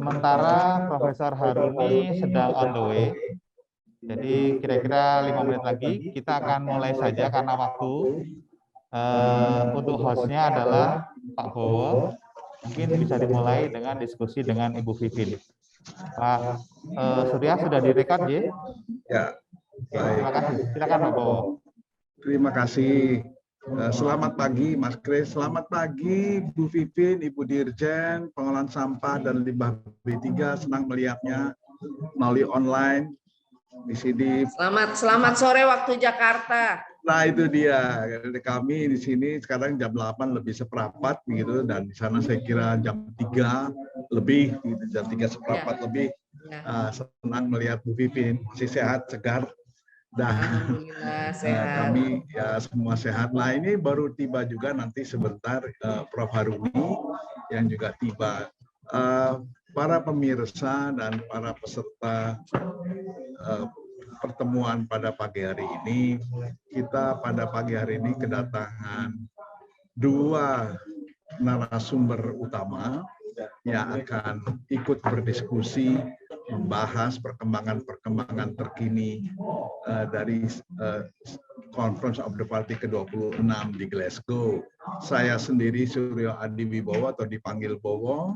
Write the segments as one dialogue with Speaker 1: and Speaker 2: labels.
Speaker 1: Sementara Profesor Haruni sedang on the way. Jadi kira-kira 5 menit lagi kita akan mulai saja karena waktu. Untuk hostnya adalah Pak Bowo. Mungkin bisa dimulai dengan diskusi dengan Ibu Vivin. Pak Surya sudah direkod ya?
Speaker 2: Ya.
Speaker 1: Oke, terima kasih. Silakan Pak Bowo.
Speaker 2: Terima kasih. Selamat pagi Mas Kris, selamat pagi Bu Vivin, Ibu Dirjen, Pengelolaan Sampah dan Limbah B3, senang melihatnya melalui online di sini.
Speaker 3: Selamat sore waktu Jakarta.
Speaker 2: Nah itu dia, kami di sini sekarang jam 8 lebih seperempat gitu, dan di sana saya kira jam 3 lebih, gitu, jam 3 seperempat lebih. Senang melihat Bu Vivin, masih sehat, segar. Dan kami ya semua sehat. Nah ini baru tiba juga nanti sebentar Prof. Haruni yang juga tiba. Para pemirsa dan para peserta pertemuan pada pagi hari ini, kita pada pagi hari ini kedatangan dua narasumber utama yang akan ikut berdiskusi membahas perkembangan terkini dari Conference of the Party ke-26 di Glasgow. Saya sendiri Suryo Adi Wibowo atau dipanggil Bowo,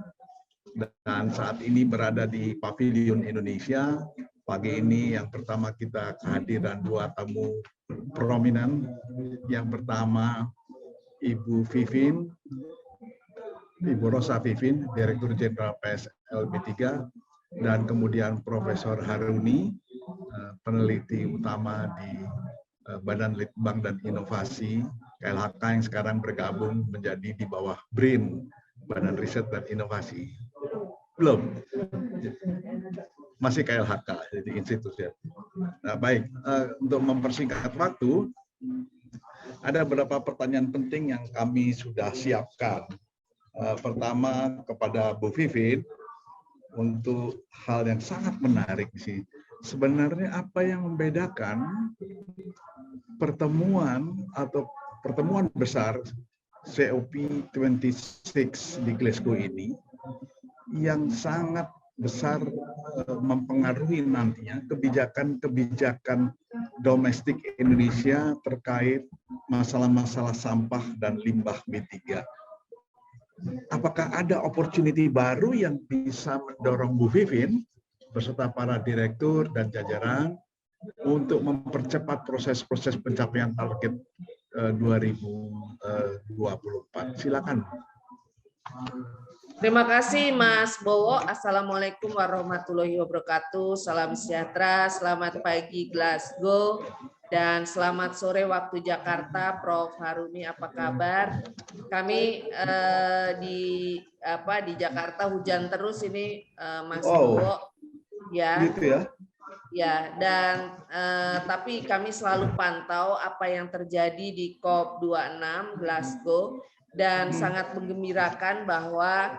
Speaker 2: dan saat ini berada di Pavilion Indonesia. Pagi ini yang pertama kita kehadiran dua tamu prominent. Yang pertama Ibu Vivin, Ibu Rosa Vivin, Direktur Jenderal PSLB 3, dan kemudian Profesor Haruni, peneliti utama di Badan Litbang dan Inovasi KLHK yang sekarang bergabung menjadi di bawah BRIN, Badan Riset dan Inovasi. Belum, masih KLHK, jadi institusi. Nah, baik, untuk mempersingkat waktu, ada beberapa pertanyaan penting yang kami sudah siapkan. Pertama kepada Bu Vivin, untuk hal yang sangat menarik sih. Sebenarnya apa yang membedakan pertemuan besar COP26 di Glasgow ini yang sangat besar mempengaruhi nantinya kebijakan domestik Indonesia terkait masalah-masalah sampah dan limbah B3. Apakah ada opportunity baru yang bisa mendorong Bu Vivin beserta para direktur dan jajaran untuk mempercepat proses-proses pencapaian target 2024? Silakan.
Speaker 3: Terima kasih Mas Bowo. Assalamualaikum warahmatullahi wabarakatuh. Salam sejahtera, selamat pagi Glasgow, dan selamat sore waktu Jakarta. Prof. Haruni, apa kabar? Kami di Jakarta hujan terus ini, Mas Bowo. Ya.
Speaker 2: Gitu ya.
Speaker 3: Ya, dan tapi kami selalu pantau apa yang terjadi di COP26 Glasgow, dan sangat menggembirakan bahwa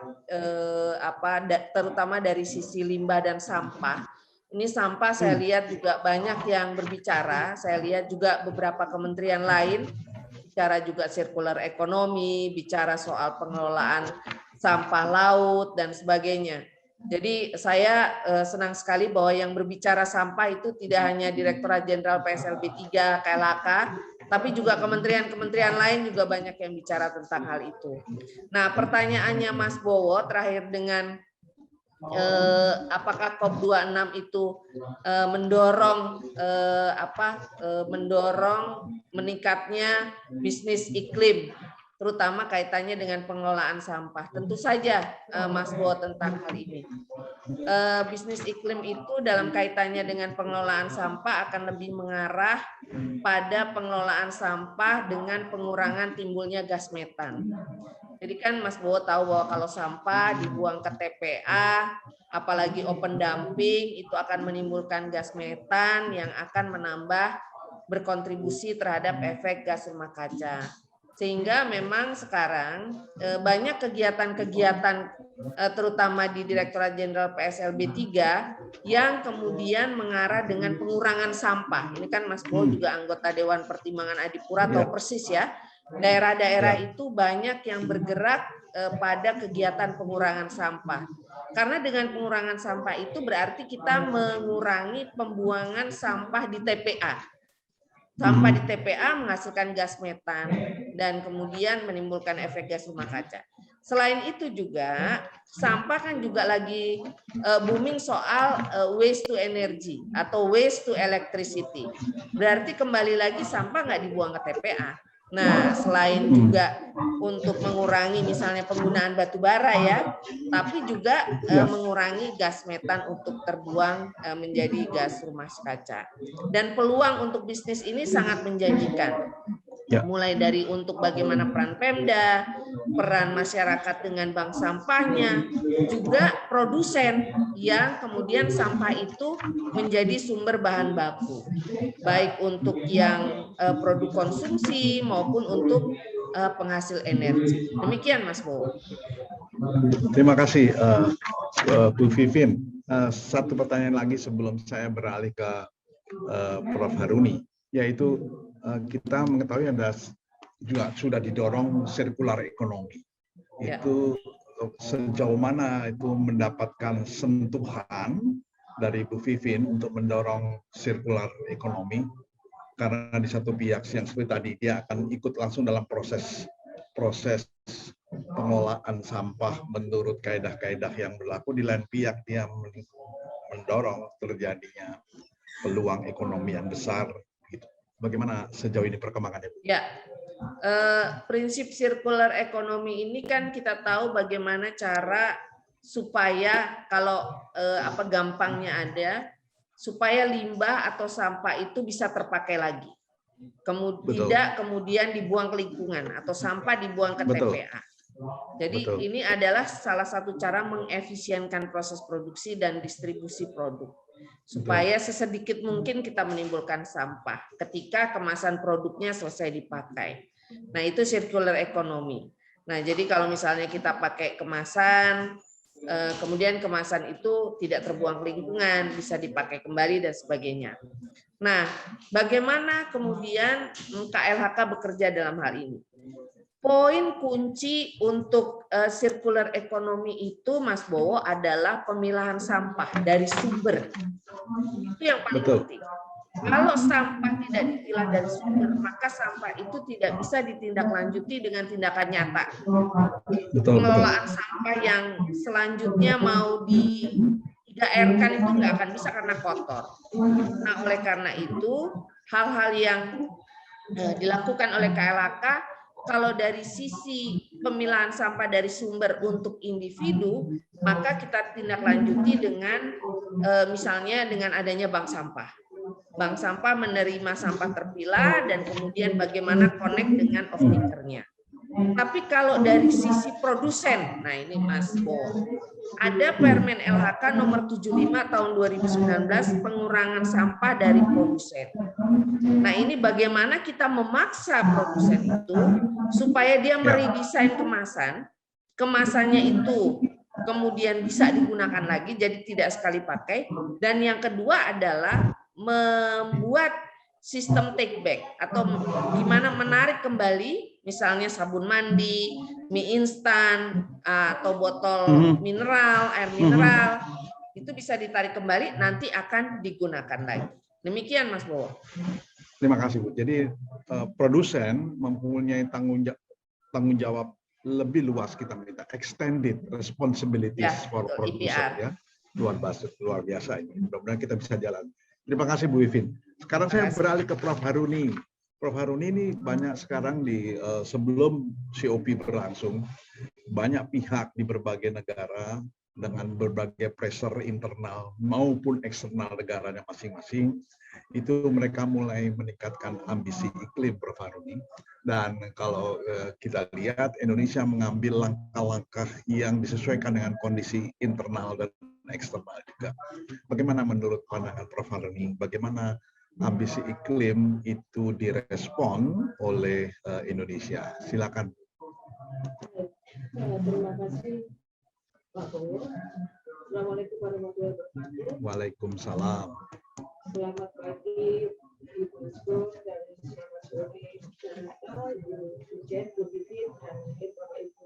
Speaker 3: terutama dari sisi limbah dan sampah. Ini sampah saya lihat juga banyak yang berbicara. Saya lihat juga beberapa kementerian lain bicara juga sirkular ekonomi, bicara soal pengelolaan sampah laut dan sebagainya. Jadi saya senang sekali bahwa yang berbicara sampah itu tidak hanya Direktorat Jenderal PSLB 3 KLHK, tapi juga kementerian-kementerian lain juga banyak yang bicara tentang hal itu. Nah, pertanyaannya Mas Bowo terakhir dengan apakah COP26 itu mendorong meningkatnya bisnis iklim, terutama kaitannya dengan pengelolaan sampah. Tentu saja Mas Bowo tentang hal ini. Bisnis iklim itu dalam kaitannya dengan pengelolaan sampah akan lebih mengarah pada pengelolaan sampah dengan pengurangan timbulnya gas metan. Jadi kan Mas Bowo tahu bahwa kalau sampah dibuang ke TPA, apalagi open dumping, itu akan menimbulkan gas metan yang akan berkontribusi terhadap efek gas rumah kaca. Sehingga memang sekarang banyak kegiatan-kegiatan terutama di Direktorat Jenderal PSLB 3 yang kemudian mengarah dengan pengurangan sampah. Ini kan Mas Bowo juga anggota Dewan Pertimbangan Adipura, tahu persis ya. Daerah-daerah itu banyak yang bergerak pada kegiatan pengurangan sampah. Karena dengan pengurangan sampah itu berarti kita mengurangi pembuangan sampah di TPA. Sampah di TPA menghasilkan gas metan dan kemudian menimbulkan efek gas rumah kaca. Selain itu juga sampah kan juga lagi booming soal waste to energy atau waste to electricity. Berarti kembali lagi sampah nggak dibuang ke TPA. Nah, selain juga untuk mengurangi misalnya penggunaan batu bara ya, tapi juga mengurangi gas metan untuk terbuang menjadi gas rumah kaca. Dan peluang untuk bisnis ini sangat menjanjikan. Mulai dari untuk bagaimana peran Pemda, peran masyarakat dengan bank sampahnya, juga produsen yang kemudian sampah itu menjadi sumber bahan baku, baik untuk yang produk konsumsi maupun untuk penghasil energi. Demikian Mas Bowo.
Speaker 2: Terima kasih Bu Vivin. Satu pertanyaan lagi sebelum saya beralih ke Prof. Haruni, yaitu kita mengetahui ada juga sudah didorong sirkular ekonomi. Itu sejauh mana itu mendapatkan sentuhan dari Bu Vivin untuk mendorong sirkular ekonomi, karena di satu pihak yang seperti tadi dia akan ikut langsung dalam proses pengelolaan sampah menurut kaedah-kaedah yang berlaku, di lain pihak dia mendorong terjadinya peluang ekonomi yang besar. Bagaimana sejauh ini perkembangannya?
Speaker 3: Ya, prinsip sirkular ekonomi ini kan kita tahu bagaimana cara supaya kalau gampangnya ada, supaya limbah atau sampah itu bisa terpakai lagi, tidak kemudian dibuang ke lingkungan atau sampah dibuang ke TPA. Jadi ini adalah salah satu cara mengefisienkan proses produksi dan distribusi produk, supaya sesedikit mungkin kita menimbulkan sampah ketika kemasan produknya selesai dipakai. Nah, itu circular economy. Nah, jadi kalau misalnya kita pakai kemasan, kemudian kemasan itu tidak terbuang ke lingkungan, bisa dipakai kembali dan sebagainya. Nah, bagaimana kemudian KLHK bekerja dalam hal ini? Poin kunci untuk circular economy itu, Mas Bowo, adalah pemilahan sampah dari sumber. Itu yang paling penting. Kalau sampah tidak dipilah dari sumber, maka sampah itu tidak bisa ditindaklanjuti dengan tindakan nyata. Pengelolaan sampah yang selanjutnya mau di 3R-kan itu nggak akan bisa karena kotor. Nah, oleh karena itu, hal-hal yang dilakukan oleh KLHK, kalau dari sisi pemilahan sampah dari sumber untuk individu, maka kita tindak lanjuti dengan misalnya dengan adanya bank sampah. Bank sampah menerima sampah terpilah dan kemudian bagaimana connect dengan off-taker-nya. Tapi kalau dari sisi produsen, nah ini Mas Bo, ada Permen LHK nomor 75 tahun 2019 pengurangan sampah dari produsen. Nah ini bagaimana kita memaksa produsen itu supaya dia meredesain kemasannya itu kemudian bisa digunakan lagi, jadi tidak sekali pakai. Dan yang kedua adalah membuat sistem take back atau gimana menarik kembali, misalnya sabun mandi, mie instan, atau botol mineral, air mineral, itu bisa ditarik kembali, nanti akan digunakan lagi. Demikian Mas Bowo.
Speaker 2: Terima kasih Bu. Jadi produsen mempunyai tanggung jawab lebih luas, kita minta extended responsibilities for producer ya. Luar biasa ini. Mudah-mudahan kita bisa jalan. Terima kasih Bu Vivin. Sekarang saya beralih ke Prof. Haruni. Prof. Haruni ini banyak sekarang sebelum COP berlangsung, banyak pihak di berbagai negara dengan berbagai pressure internal maupun eksternal negaranya masing-masing, itu mereka mulai meningkatkan ambisi iklim, Prof. Haruni. Dan kalau kita lihat, Indonesia mengambil langkah-langkah yang disesuaikan dengan kondisi internal dan eksternal juga. Bagaimana menurut pandangan Prof. Haruni, bagaimana ambisi iklim itu direspon oleh Indonesia? Silakan.
Speaker 4: Terima kasih Pak Bowo. Assalamualaikum warahmatullahi wabarakatuh.
Speaker 2: Waalaikumsalam.
Speaker 4: Selamat pagi Ibu Esko dan selamat sore Ibu Ujen, Bu Vivin, dan Bapak Ibu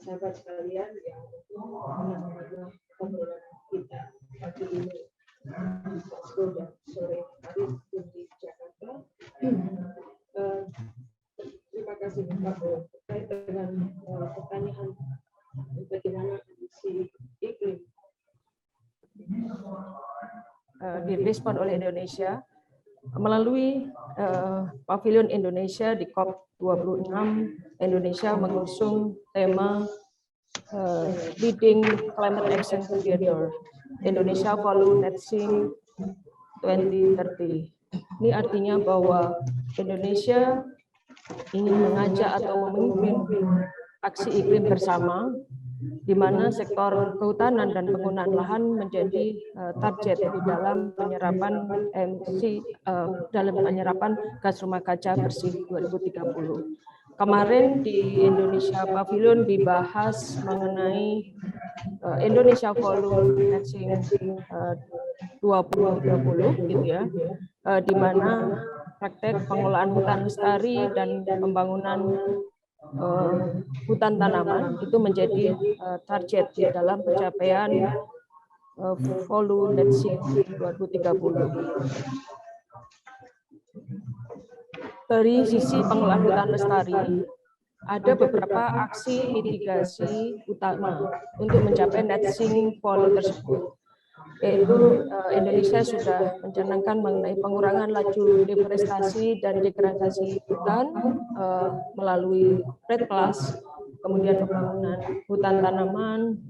Speaker 4: sahabat sekalian yang menerima obrolan kita pagi ini, Glasgow dan sore hari di Jakarta. Terima kasih Pak Bo, terkait dengan pertanyaan bagaimana kondisi iklim direspon oleh Indonesia melalui Pavilion Indonesia di COP26. Indonesia mengusung tema Leading Climate Action Together, Indonesia Follow Net Zero 2030. Ini artinya bahwa Indonesia ingin mengajak atau memimpin aksi iklim bersama, di mana sektor kehutanan dan penggunaan lahan menjadi target di dalam penyerapan emisi dalam penyerapan gas rumah kaca bersih 2030. Kemarin di Indonesia Pavilion dibahas mengenai Indonesia Follow Net Zero 2030 gitu ya, di mana praktek pengelolaan hutan lestari dan pembangunan hutan tanaman itu menjadi target di dalam pencapaian Follow Net Zero 2030. Dari sisi pengelolaan hutan lestari, ada beberapa aksi mitigasi utama untuk mencapai net zero follow tersebut, yaitu Indonesia sudah mencanangkan mengenai pengurangan laju deforestasi dan degradasi hutan melalui REDD+, kemudian pembangunan hutan tanaman,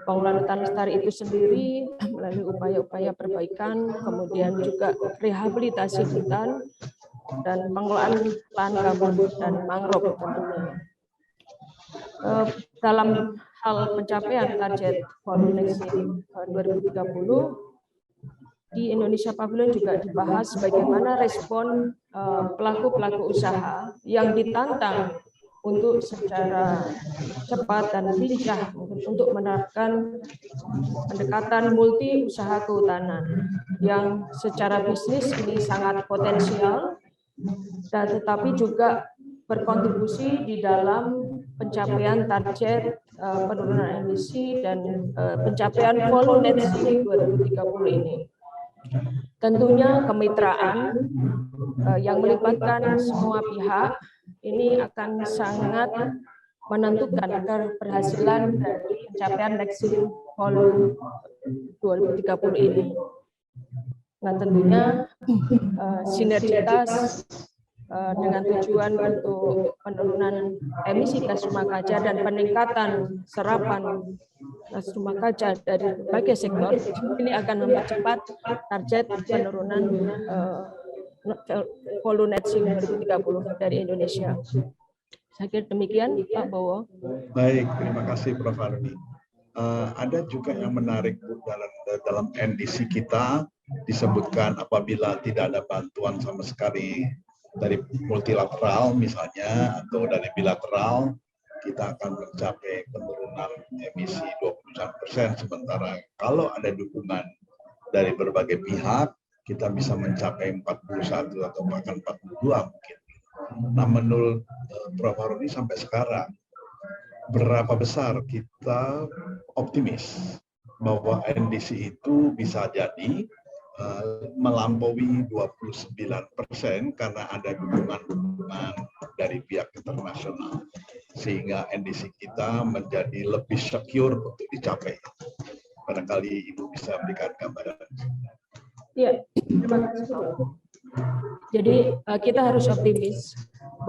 Speaker 4: pengelolaan hutan lestari itu sendiri melalui upaya-upaya perbaikan, kemudian juga rehabilitasi hutan, dan pengelolaan lahan gambut dan mangrove tentunya. Dalam hal pencapaian target Follow Net Zero 2030, di Indonesia Pavilion juga dibahas bagaimana respon pelaku-pelaku usaha yang ditantang untuk secara cepat dan lincah untuk menerapkan pendekatan multi usaha kehutanan yang secara bisnis ini sangat potensial, dan tetapi juga berkontribusi di dalam pencapaian target penurunan emisi dan pencapaian Follow Net Zero 2030 ini. Tentunya kemitraan yang melibatkan semua pihak ini akan sangat menentukan keberhasilan dari pencapaian Net Zero Follow 2030 ini. Nah, tentunya sinergitas dengan tujuan untuk penurunan emisi gas rumah kaca dan peningkatan serapan gas rumah kaca dari berbagai sektor ini akan mempercepat target penurunan Follow Net Zero 2030 dari Indonesia. Saya kira demikian, Pak Bowo.
Speaker 2: Baik, terima kasih Prof. Arni. Ada juga yang menarik Bu, dalam NDC kita disebutkan apabila tidak ada bantuan sama sekali dari multilateral misalnya atau dari bilateral, kita akan mencapai penurunan emisi 20%, sementara kalau ada dukungan dari berbagai pihak kita bisa mencapai 41 atau bahkan 42 mungkin. Nah, menurut Prof. Haruni sampai sekarang berapa besar kita optimis bahwa NDC itu bisa jadi melampaui 29% karena ada dukungan dari pihak internasional, sehingga NDC kita menjadi lebih secure untuk dicapai. Barangkali Ibu bisa memberikan gambaran.
Speaker 4: Ya, terima kasih Pak. Jadi kita harus optimis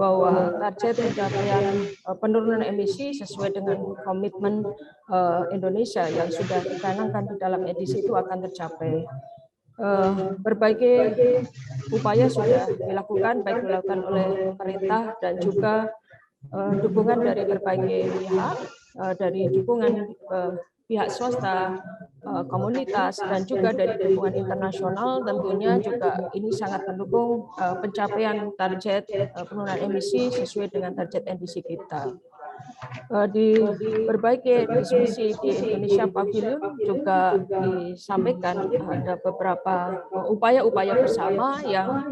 Speaker 4: bahwa target pencapaian penurunan emisi sesuai dengan komitmen Indonesia yang sudah dicanangkan di dalam edisi itu akan tercapai. Berbagai upaya sudah dilakukan, baik dilakukan oleh pemerintah dan juga dukungan dari berbagai pihak, dari dukungan pihak swasta, komunitas, dan juga dari dukungan internasional. Tentunya juga ini sangat mendukung pencapaian target penurunan emisi sesuai dengan target NDC kita. Di berbagai diskusi di Indonesia Pavilion juga disampaikan ada beberapa upaya-upaya bersama yang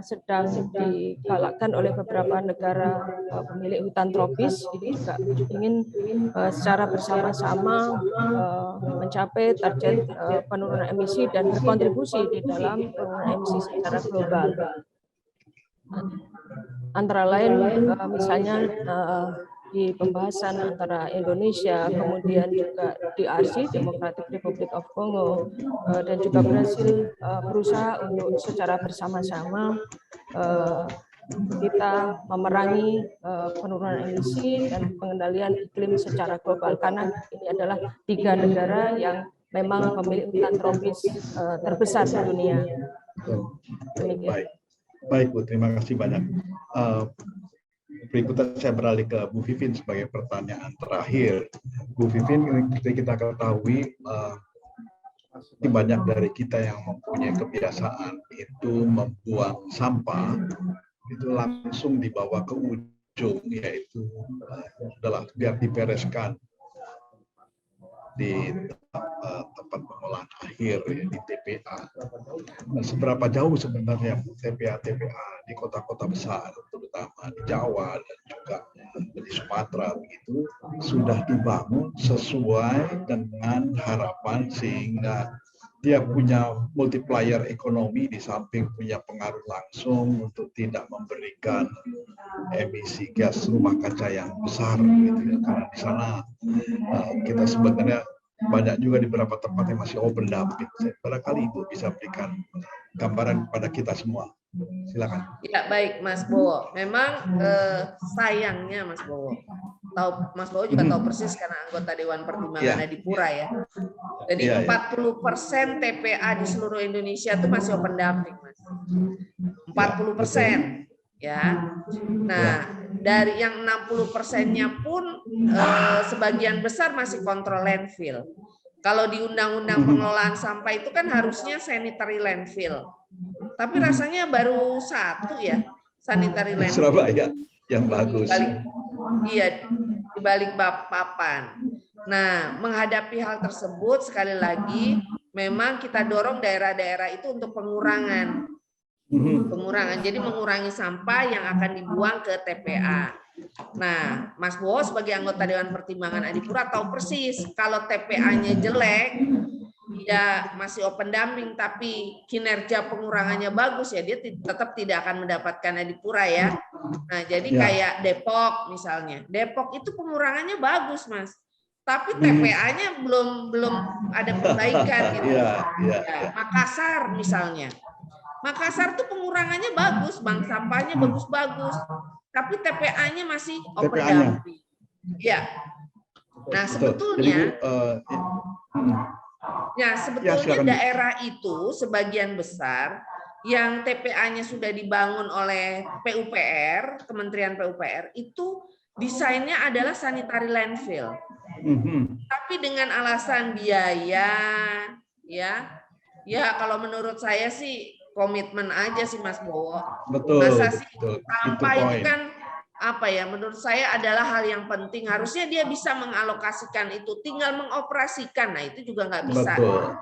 Speaker 4: sedang digalakkan oleh beberapa negara pemilik hutan tropis. Ini juga ingin secara bersama-sama mencapai target penurunan emisi dan berkontribusi di dalam penurunan emisi secara global. Antara lain misalnya di pembahasan antara Indonesia, kemudian juga DRC, Democratic Republic of Congo, dan juga Brasil berusaha untuk secara bersama-sama kita memerangi penurunan emisi dan pengendalian iklim secara global, karena ini adalah 3 negara yang memang memiliki hutan tropis terbesar di dunia.
Speaker 2: Baik. Baik, Bu, terima kasih banyak. Berikutnya saya beralih ke Bu Vivin sebagai pertanyaan terakhir. Bu Vivin, seperti kita ketahui, banyak dari kita yang mempunyai kebiasaan itu membuang sampah, itu langsung dibawa ke ujung, yaitu adalah biar dibereskan di tempat pengolahan akhir, ya, di TPA. Nah, seberapa jauh sebenarnya TPA di kota-kota besar, terutama di Jawa dan juga di Sumatera begitu, sudah dibangun sesuai dengan harapan sehingga dia punya multiplier ekonomi di samping punya pengaruh langsung untuk tidak memberikan emisi gas rumah kaca yang besar gitu ya. Karena di sana kita sebenarnya banyak juga di beberapa tempat yang masih open dumping. Barangkali Ibu bisa berikan gambaran kepada kita semua. Silakan.
Speaker 3: Ya, baik Mas Bowo. Memang sayangnya Mas Bowo. Mas Bowo juga tahu persis karena anggota Dewan Pertimbangan Adipura ya. Jadi 40% TPA di seluruh Indonesia itu masih open dumping, Mas. 40%. Ya. Nah, dari yang 60%-nya pun sebagian besar masih kontrol landfill. Kalau di Undang-Undang Pengelolaan Sampah itu kan harusnya sanitary landfill. Tapi rasanya baru 1 ya, sanitary landfill.
Speaker 2: Surabaya yang bagus.
Speaker 3: Iya, di balik papan. Nah, menghadapi hal tersebut sekali lagi memang kita dorong daerah-daerah itu untuk pengurangan. Jadi mengurangi sampah yang akan dibuang ke TPA. Nah, Mas Bowo sebagai anggota Dewan Pertimbangan Adipura tahu persis kalau TPA-nya jelek, ya masih open dumping tapi kinerja pengurangannya bagus ya, dia tetap tidak akan mendapatkan Adipura ya. Nah, jadi kayak Depok misalnya. Depok itu pengurangannya bagus, Mas. Tapi TPA-nya belum ada perbaikan gitu. Ya, Makassar misalnya. Makassar tuh pengurangannya bagus, Bang, sampahnya bagus-bagus. Tapi TPA-nya masih open dumping. Ya. Nah, sebetulnya daerah itu sebagian besar yang TPA-nya sudah dibangun oleh PUPR, Kementerian PUPR, itu desainnya adalah sanitary landfill. Tapi dengan alasan biaya, ya kalau menurut saya sih komitmen aja sih Mas Bowo. Masa sih sampah itu kan menurut saya adalah hal yang penting. Harusnya dia bisa mengalokasikan itu, tinggal mengoperasikan. Nah, itu juga nggak bisa.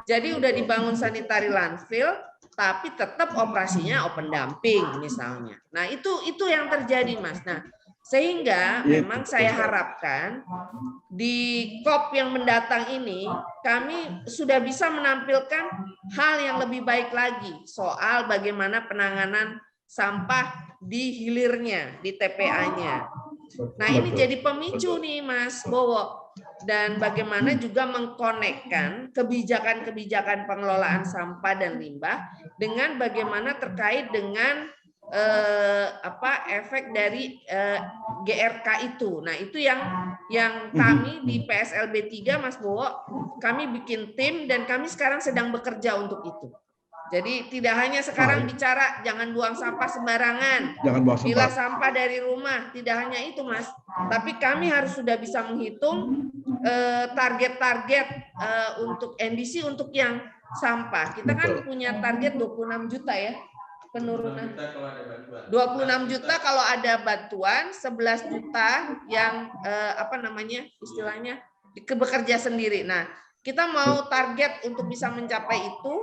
Speaker 3: Jadi udah dibangun sanitary landfill, tapi tetap operasinya open dumping misalnya. Nah, itu yang terjadi, Mas. Nah, sehingga memang saya harapkan di COP yang mendatang ini kami sudah bisa menampilkan hal yang lebih baik lagi soal bagaimana penanganan sampah di hilirnya, di TPA-nya. Nah, ini jadi pemicu nih Mas Bowo, dan bagaimana juga mengkonekkan kebijakan-kebijakan pengelolaan sampah dan limbah dengan bagaimana terkait dengan efek dari GRK itu. Nah, itu yang kami di PSLB 3 Mas Bowo, kami bikin tim dan kami sekarang sedang bekerja untuk itu. Jadi tidak hanya sekarang bicara jangan buang sampah sembarangan, pilah sampah dari rumah, tidak hanya itu Mas. Tapi kami harus sudah bisa menghitung target-target untuk NDC untuk yang sampah. Kita kan punya target 26 juta ya. penurunan 26 juta kalau ada bantuan, 11 juta yang apa namanya istilahnya bekerja sendiri. Nah, kita mau target untuk bisa mencapai itu,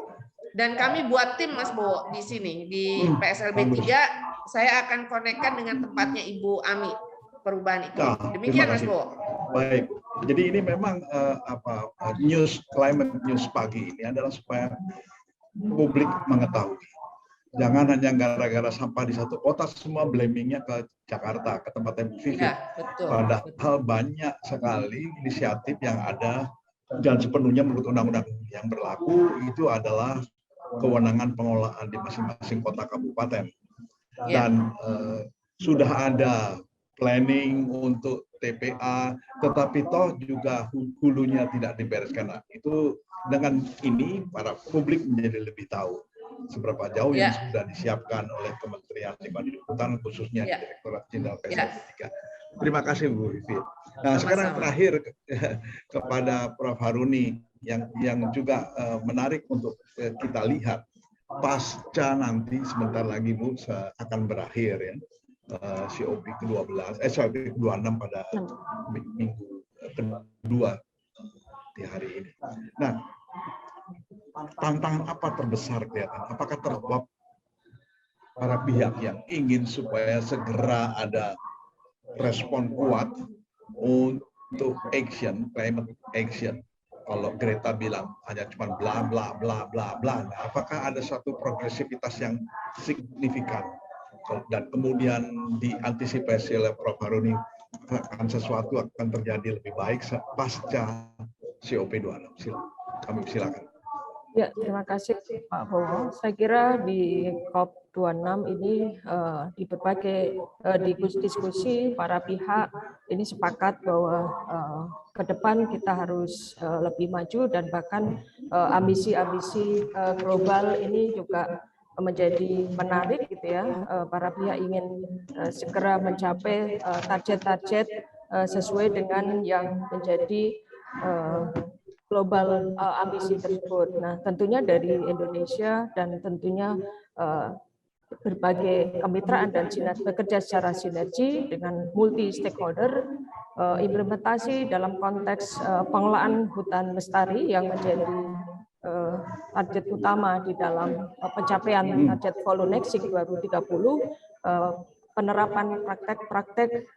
Speaker 3: dan kami buat tim Mas Bowo di sini di PSLB 3. Saya akan konekkan dengan tempatnya Ibu Ami, perubahan iklim. Demikian Mas Bowo.
Speaker 2: Baik, jadi ini memang climate news pagi ini adalah supaya publik mengetahui. Jangan hanya gara-gara sampah di satu kota semua blamingnya ke Jakarta, ke tempat yang Vivin.
Speaker 3: Ya,
Speaker 2: Padahal banyak sekali inisiatif yang ada dan sepenuhnya menurut undang-undang yang berlaku itu adalah kewenangan pengelolaan di masing-masing kota kabupaten. Dan sudah ada planning untuk TPA, tetapi toh juga hulunya tidak dibereskan. Nah, itu dengan ini para publik menjadi lebih tahu seberapa jauh yang sudah disiapkan oleh Kementerian Lingkungan Hidup Hutan, khususnya Direktorat Jenderal PSLB 3. Terima kasih Bu Vivi. Nah, sekarang terakhir kepada Prof. Haruni yang juga menarik untuk kita lihat pasca nanti sebentar lagi Bu akan berakhir ya. COP ke-12, COP ke-26 pada minggu kedua di hari ini. Nah, tantangan apa terbesar kelihatan? Apakah terjawab para pihak yang ingin supaya segera ada respon kuat untuk action, climate action? Kalau Greta bilang hanya cuma bla bla bla bla bla, nah, apakah ada suatu progresivitas yang signifikan? Dan kemudian diantisipasi oleh Prof. Haruni akan sesuatu akan terjadi lebih baik pasca COP26. Kami silakan.
Speaker 4: Ya, terima kasih Pak Bowo. Saya kira di COP26 ini di berbagai diskusi para pihak ini sepakat bahwa ke depan kita harus lebih maju dan bahkan ambisi-ambisi global ini juga menjadi menarik gitu ya. Para pihak ingin segera mencapai target-target sesuai dengan yang menjadi global ambisi tersebut. Nah, tentunya dari Indonesia dan tentunya berbagai kemitraan dan bekerja secara sinergi dengan multi stakeholder, implementasi dalam konteks pengelolaan hutan lestari yang menjadi target utama di dalam pencapaian target Volunexing 2030, penerapan praktek-praktek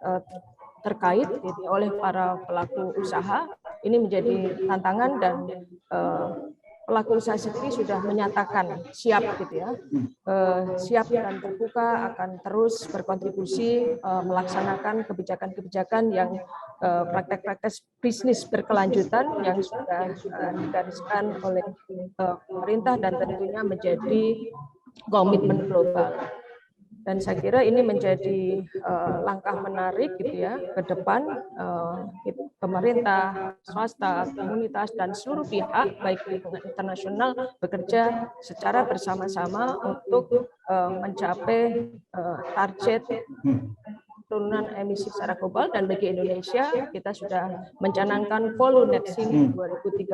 Speaker 4: terkait gitu, oleh para pelaku usaha ini menjadi tantangan, dan pelaku usaha sendiri sudah menyatakan siap gitu ya, siap dan terbuka akan terus berkontribusi melaksanakan kebijakan-kebijakan yang praktek-praktek bisnis berkelanjutan yang sudah digariskan oleh pemerintah dan tentunya menjadi komitmen global. Dan saya kira ini menjadi langkah menarik gitu ya ke depan, pemerintah, swasta, komunitas dan seluruh pihak baik lingkungan internasional bekerja secara bersama-sama untuk mencapai target penurunan emisi secara global, dan bagi Indonesia kita sudah mencanangkan Volunexing 2030.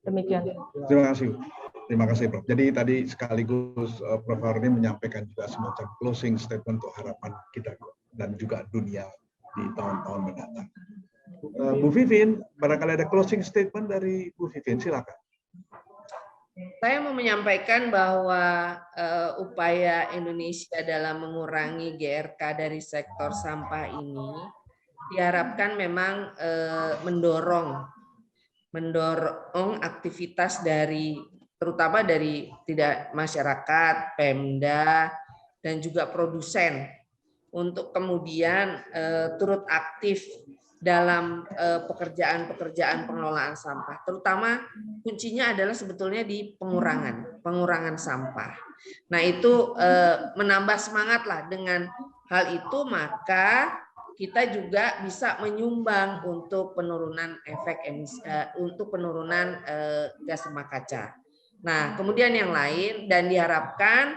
Speaker 4: Demikian.
Speaker 2: Terima kasih. Terima kasih, Prof. Jadi tadi sekaligus Prof. Haruni menyampaikan juga semacam closing statement untuk harapan kita dan juga dunia di tahun-tahun mendatang. Bu Vivin, barangkali ada closing statement dari Bu Vivin, silakan.
Speaker 3: Saya mau menyampaikan bahwa upaya Indonesia dalam mengurangi GRK dari sektor sampah ini diharapkan memang mendorong aktivitas terutama dari masyarakat, Pemda, dan juga produsen untuk kemudian turut aktif dalam pekerjaan-pekerjaan pengelolaan sampah. Terutama kuncinya adalah sebetulnya di pengurangan sampah. Nah, itu menambah semangat lah. Dengan hal itu maka kita juga bisa menyumbang untuk penurunan efek emisi, untuk penurunan gas rumah kaca. Nah, kemudian yang lain, dan diharapkan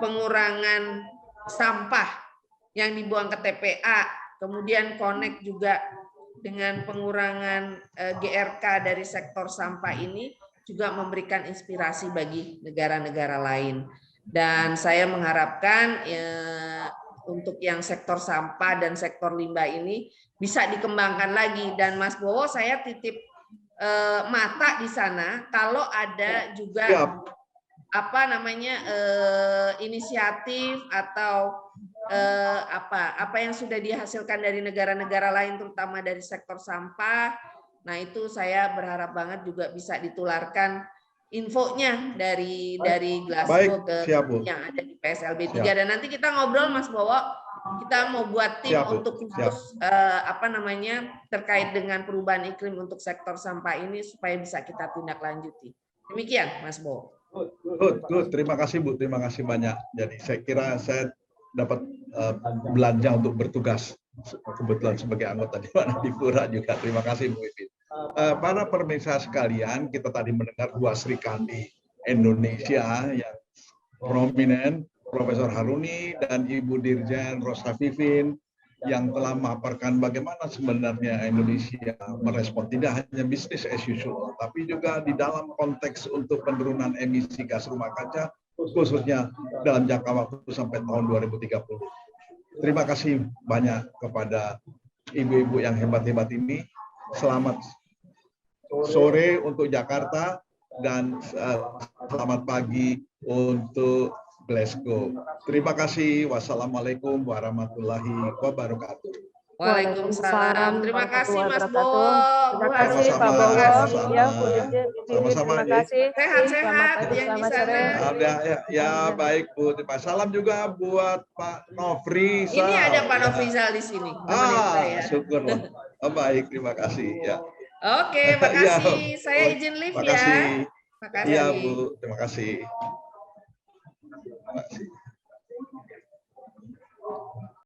Speaker 3: pengurangan sampah yang dibuang ke TPA, kemudian connect juga dengan pengurangan GRK dari sektor sampah ini juga memberikan inspirasi bagi negara-negara lain. Dan saya mengharapkan untuk yang sektor sampah dan sektor limbah ini bisa dikembangkan lagi. Dan Mas Bowo, saya titip mata di sana kalau ada juga inisiatif atau apa yang sudah dihasilkan dari negara-negara lain, terutama dari sektor sampah. Nah, itu saya berharap banget juga bisa ditularkan infonya dari Glasgow ke yang ada di PSLB 3. Dan nanti kita ngobrol, Mas Bowo, kita mau buat tim untuk khusus terkait dengan perubahan iklim untuk sektor sampah ini supaya bisa kita tindak lanjuti. Demikian, Mas Bowo.
Speaker 2: Good. Terima kasih Bu, terima kasih banyak. Jadi saya kira saya dapat belanja untuk bertugas kebetulan sebagai anggota Dewan Adipura juga. Terima kasih Bu Ipin. Para pemirsa sekalian, kita tadi mendengar dua Sri Kandi Indonesia yang prominent, Profesor Haruni dan Ibu Dirjen Rosa Vivin, yang telah memaparkan bagaimana sebenarnya Indonesia merespon tidak hanya bisnis as usual, tapi juga di dalam konteks untuk penurunan emisi gas rumah kaca, khususnya dalam jangka waktu sampai tahun 2030. Terima kasih banyak kepada ibu-ibu yang hebat-hebat ini. Selamat sore untuk Jakarta dan selamat pagi untuk Glasgow. Terima kasih. Wassalamualaikum warahmatullahi wabarakatuh.
Speaker 3: Waalaikumsalam. Terima kasih Mas Bowo.
Speaker 4: Terima kasih Pak Bowo. Ya, Bu Dirjen. Terima kasih.
Speaker 3: Sehat-sehat yang di sana.
Speaker 2: Ya, baik Bu. Salam juga buat Pak Nofri.
Speaker 3: Ini ada Pak Nofrizal di sini.
Speaker 2: Syukurlah. Baik, terima kasih. Ya.
Speaker 3: Oke, makasih. Saya izin live ya.
Speaker 2: Makasih. Iya Bu, terima kasih. Terima kasih.